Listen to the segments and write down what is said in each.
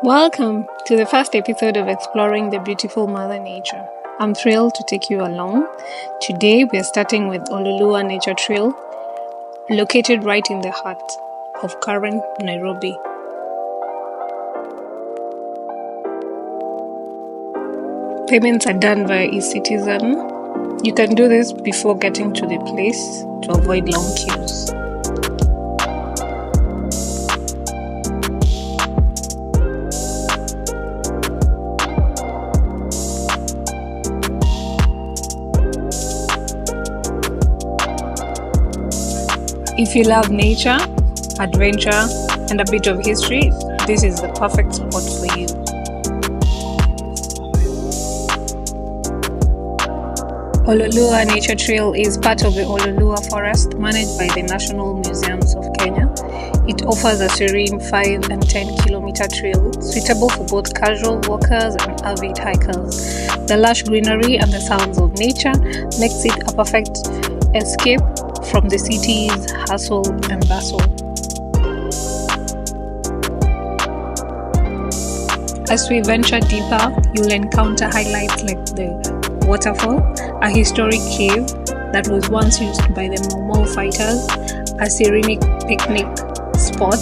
Welcome to the first episode of Exploring the Beautiful Mother Nature. I'm thrilled to take you along. Today we're starting with Oloolua Nature Trail, located right in the heart of current Nairobi. Payments are done via eCitizen. You can do this before getting to the place to avoid long queues. If you love nature, adventure, and a bit of history, this is the perfect spot for you. Oloolua Nature Trail is part of the Oloolua Forest managed by the National Museums of Kenya. It offers a serene 5 and 10 kilometer trail suitable for both casual walkers and avid hikers. The lush greenery and the sounds of nature makes it a perfect escape from the city's hustle and bustle. As we venture deeper, you'll encounter highlights like the Waterfall, a historic cave that was once used by the Mau fighters, a scenic picnic spot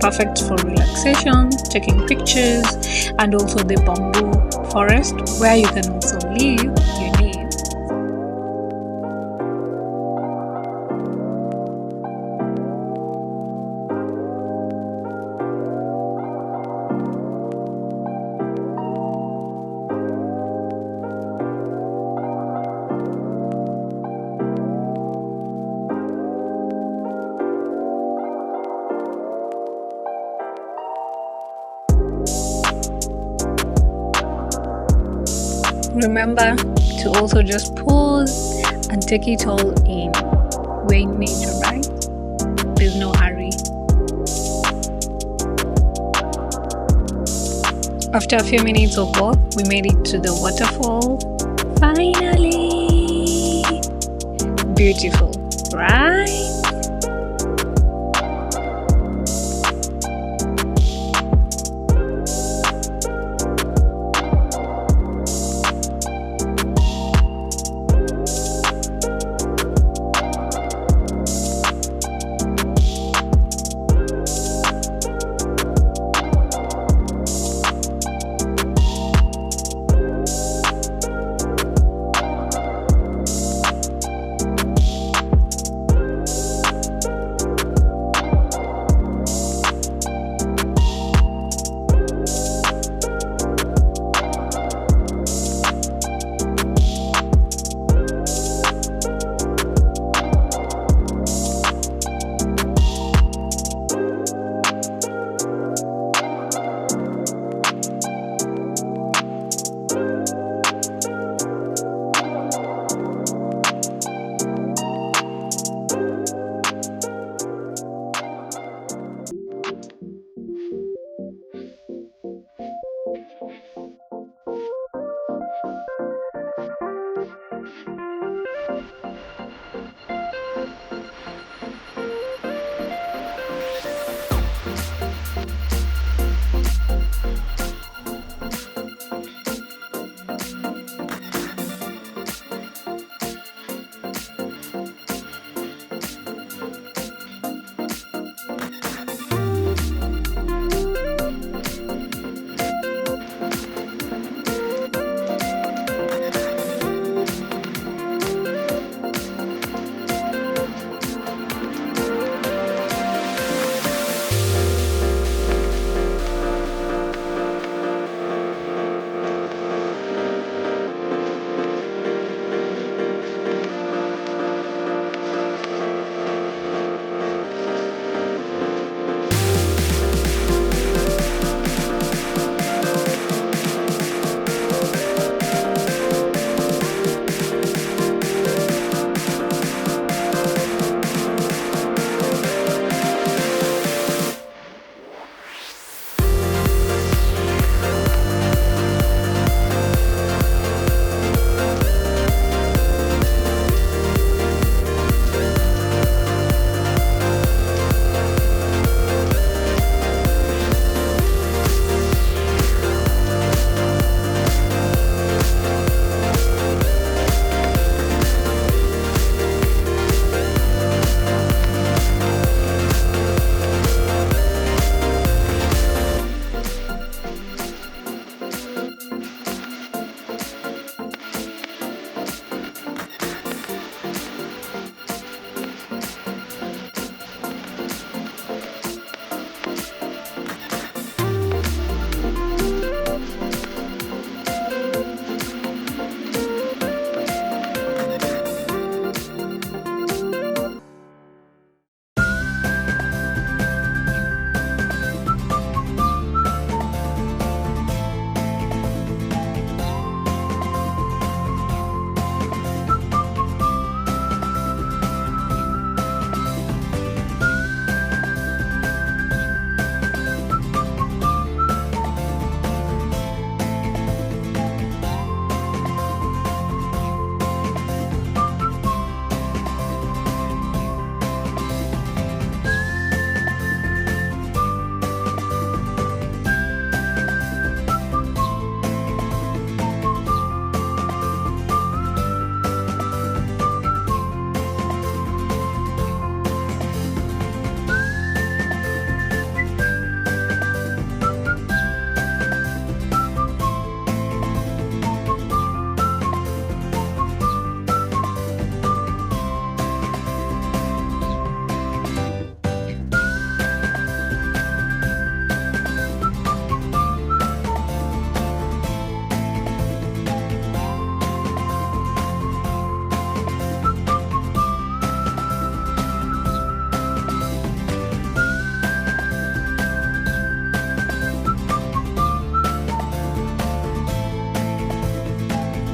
perfect for relaxation, taking pictures, and also the bamboo forest where you can also live your needs. Remember to also just pause and take it all in. We're in nature, right? There's no hurry. After a few minutes of walk, we made it to the waterfall. Finally! Beautiful, right?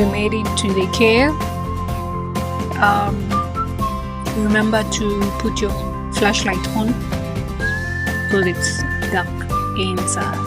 We made it to the cave. Remember to put your flashlight on because it's dark inside.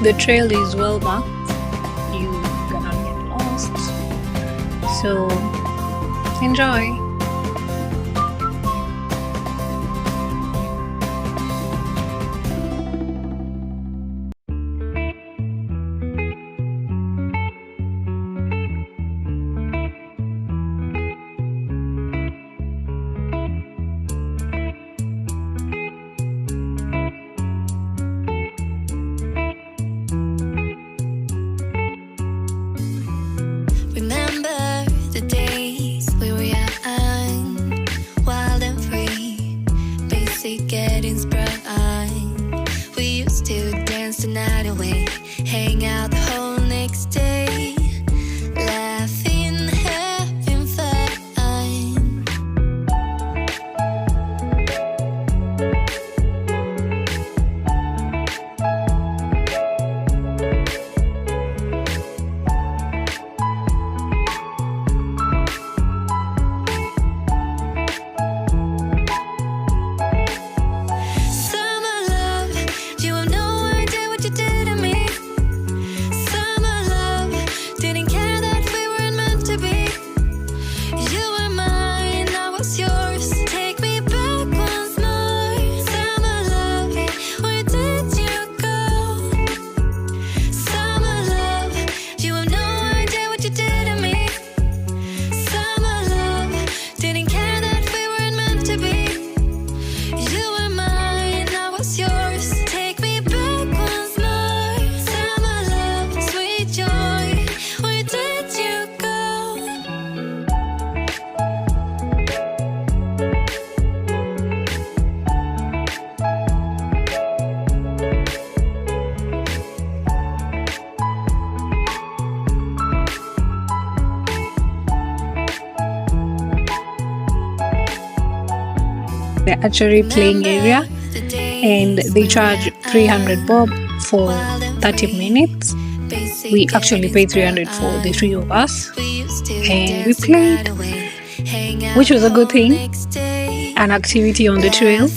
The trail is well marked. You cannot get lost. So enjoy. Hang out the whole next day, laughing, having fun. Summer love, you have no idea what you did to me. Summer love, didn't care that we weren't meant to be. You were mine, I was yours. Take me back once more. Summer love, where did you go? Summer love, you have no idea what you did to me. Summer love, didn't care that we weren't meant to be. You were mine, I was yours. Take me back once more. Summer love, sweet joy, where did you go? The archery playing area, and they charge 300 bob for 30 minutes. We actually paid 300 for the three of us, and we played, which was a good thing. An activity on the trail.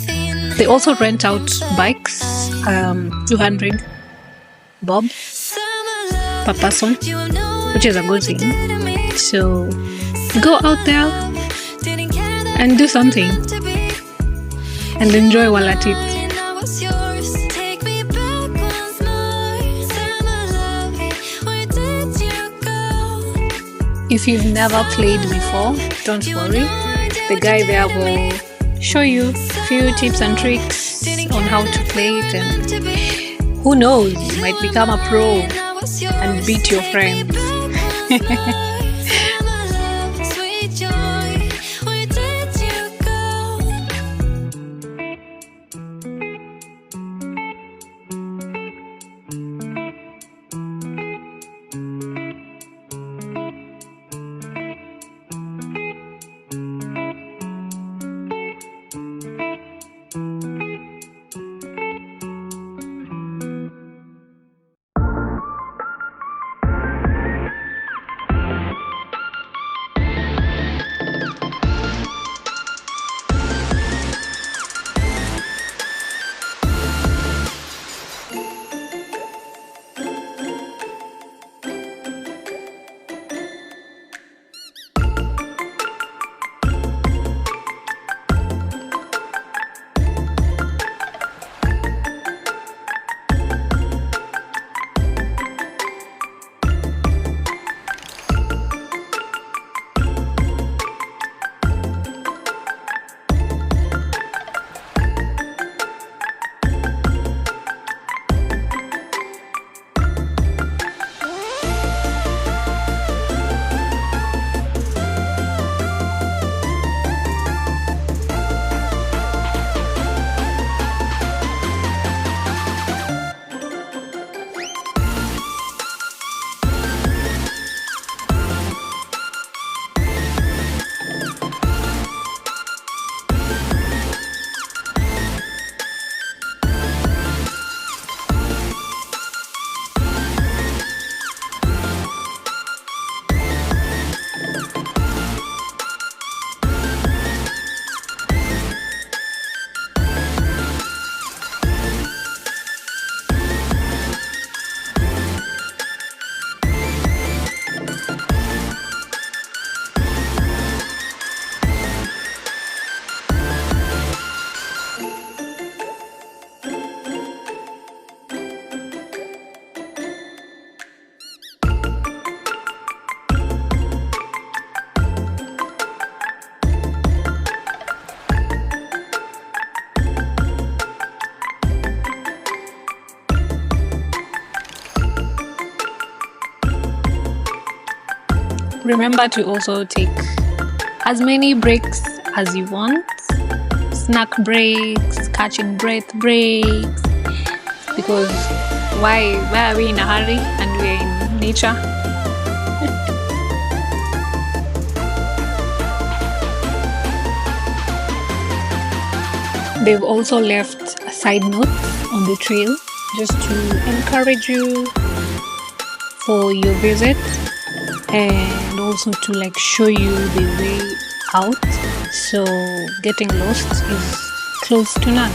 They also rent out bikes, 200 bob per person, which is a good thing. So go out there and do something and enjoy while at it. If you've never played before, don't worry. The guy there will show you a few tips and tricks on how to play it, and who knows, you might become a pro and beat your friends. Remember to also take as many breaks as you want. Snack breaks, catching breath breaks, because why are we in a hurry and we're in nature? They've also left side notes on the trail just to encourage you for your visit, and also to like show you the way out, so getting lost is close to none.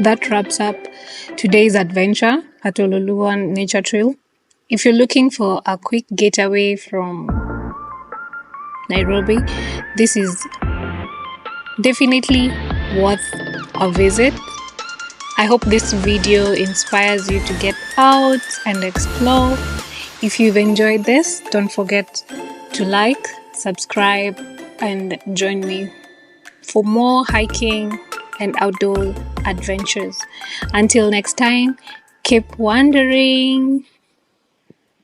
That wraps up today's adventure at Oloolua Nature Trail. If you're looking for a quick getaway from Nairobi, this is definitely worth a visit. I hope this video inspires you to get out and explore. If you've enjoyed this, don't forget to like, subscribe, and join me for more hiking and outdoor adventures. Until next time, keep wandering.